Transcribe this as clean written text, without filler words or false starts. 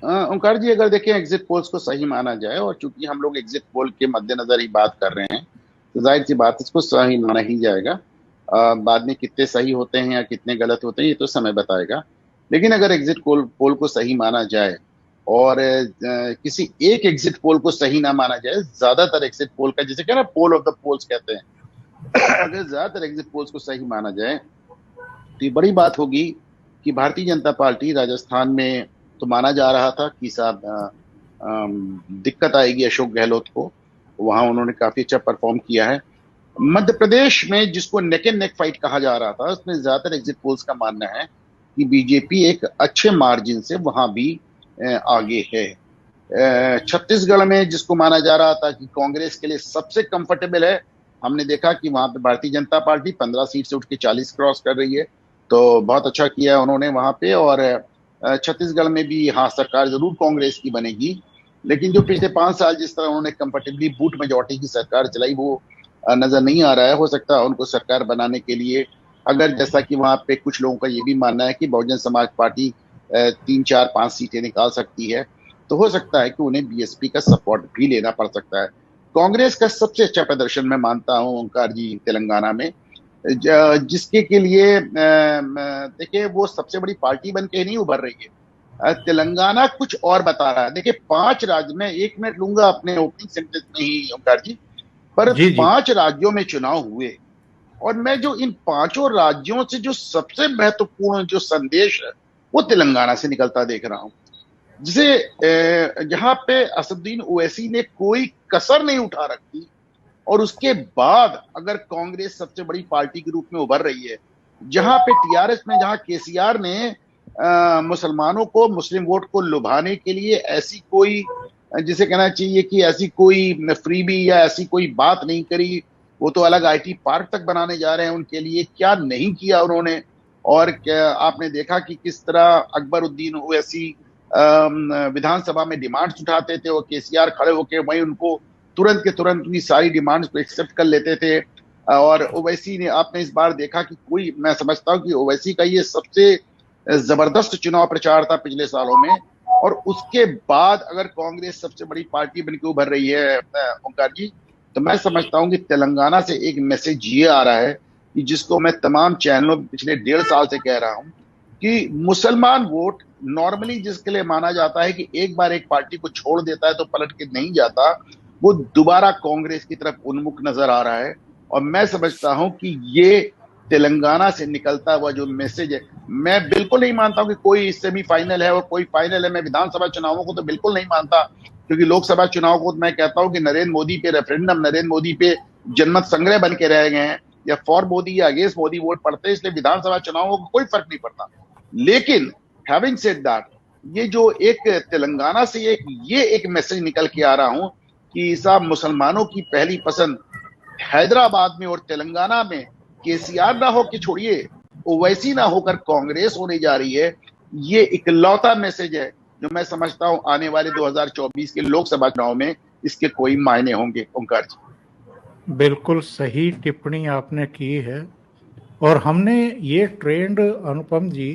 ओंकार जी, अगर देखें exit polls को सही माना जाए, और चूंकि हम लोग एग्जिट पोल के मद्देनजर ही बात कर रहे हैं, तो जाहिर सी बात है, इसको सही माना ही जाएगा। बाद में कितने सही होते हैं या कितने गलत होते हैं, ये तो समय बताएगा। लेकिन अगर एग्जिट पोल पोल को सही माना जाए, और किसी एक एग्जिट पोल को सही ना माना जाए, ज्यादातर एग्जिट पोल का, जिसे क्या ना, पोल ऑफ द पोल्स कहते हैं, अगर ज्यादातर एग्जिट पोल्स को सही माना जाए, तो ये बड़ी बात होगी कि भारतीय जनता पार्टी राजस्थान में, तो माना जा रहा था कि साहब दिक्कत आएगी अशोक गहलोत को, वहां उन्होंने काफी अच्छा परफॉर्म किया है। मध्य प्रदेश में, जिसको नेक एंड नेक फाइट कहा जा रहा था, उसमें ज्यादातर एग्जिट पोल्स का मानना है कि बीजेपी एक अच्छे मार्जिन से वहां भी आगे है। छत्तीसगढ़ में, जिसको माना जा रहा था कि कांग्रेस के लिए सबसे कंफर्टेबल है, हमने देखा कि वहां पे भारतीय जनता पार्टी 15 सीट से उठ के 40 क्रॉस कर रही है। तो बहुत अच्छा किया उन्होंने वहां पे। और छत्तीसगढ़ में भी, हाँ, सरकार जरूर कांग्रेस की बनेगी, लेकिन जो पिछले 5 साल जिस तरह उन्होंने कंफर्टेबली बूट मेजोरिटी की सरकार चलाई, वो नजर नहीं आ रहा है। हो सकता है उनको सरकार बनाने के लिए, अगर, जैसा कि वहां पे कुछ लोगों का ये भी मानना है कि बहुजन समाज पार्टी 3 4 5 सीटें निकाल सकती है, तो हो सकता है कि उन्हें बीएसपी का सपोर्ट भी लेना पड़ सकता है। कांग्रेस का सबसे अच्छा प्रदर्शन मैं मानता हूं, ओंकार जी, तेलंगाना में, जिसके के लिए देखिए, वो सबसे बड़ी पार्टी बन के नहीं उभर रही है। तेलंगाना कुछ और बता रहा है। देखिए, 5 राज्य में, 1 मिनट लूंगा अपने ओपनिंग सेंटेंस में ही ओंकार जी, पर जी जी। 5 राज्यों में चुनाव हुए, और मैं जो इन 5 राज्यों से जो सबसे महत्वपूर्ण जो संदेश है, वो तेलंगाना से निकलता देख रहा हूं। जिसे जहां पे असदुद्दीन ओवैसी ने कोई कसर नहीं उठा रखी, और उसके बाद अगर कांग्रेस सबसे बड़ी पार्टी के रूप में उभर रही है, जहां पे टीआरएस में, जहां केसीआर ने मुसलमानों को, मुस्लिम वोट को लुभाने के लिए ऐसी कोई, जिसे कहना चाहिए कि ऐसी कोई फ्रीबी या ऐसी कोई बात नहीं करी। वो तो अलग आईटी पार्क तक बनाने जा रहे हैं, उनके लिए क्या नहीं किया उन्होंने। और क्या आपने देखा कि किस तरह अकबरुद्दीन ओवैसी विधानसभा में डिमांड्स उठाते थे, और केसीआर खड़े होकर वहीं उनको तुरंत के तुरंत उनकी सारी डिमांड्स को एक्सेप्ट कर लेते थे। और ओवैसी ने, आपने इस बार देखा कि कोई, मैं समझता हूं कि ओवैसी का ये सबसे जबरदस्त चुनाव प्रचार था पिछले सालों में। और उसके बाद अगर कांग्रेस सबसे बड़ी पार्टी बनकर उभर रही है ओंकार जी, तो मैं समझता हूं कि तेलंगाना से एक मैसेज ये आ रहा है, कि जिसको मैं तमाम चैनलों में पिछले 1.5 साल से कह रहा हूं, कि मुसलमान वोट नॉर्मली जिसके लिए माना जाता है कि एक बार एक पार्टी को छोड़ देता है तो पलट के नहीं जाता, वो दोबारा कांग्रेस की तरफ उन्मुख नजर आ रहा है। और मैं समझता हूं कि ये तेलंगाना से निकलता हुआ जो मैसेज है, मैं बिल्कुल नहीं मानता हूं कि कोई सेमीफाइनल है और कोई फाइनल है। मैं विधानसभा चुनावों को तो बिल्कुल नहीं मानता, क्योंकि लोकसभा चुनाव को मैं कहता हूं कि नरेंद्र मोदी पे रेफरेंडम, नरेंद्र मोदी पे जनमत संग्रह बन के रह गए हैं, या फॉर मोदी या अगेंस्ट मोदी वोट पड़ते हैं, इसलिए विधानसभा चुनावों को कोई फर्क नहीं पड़ता। लेकिन हैविंग सेड दैट, ये जो एक तेलंगाना से ये एक मैसेज निकल के आ रहा हूं, कि साहब, मुसलमानों की पहली पसंद हैदराबाद में और तेलंगाना में केसीआर ना हो, कि छोड़िए, ओवैसी ना होकर कांग्रेस होने जा रही है। ये इकलौता मैसेज है जो मैं समझता हूं आने वाले 2024 के लोकसभा चुनाव में इसके कोई मायने होंगे, ओंकार जी। बिल्कुल सही टिप्पणी आपने की है। और हमने ये ट्रेंड, अनुपम जी,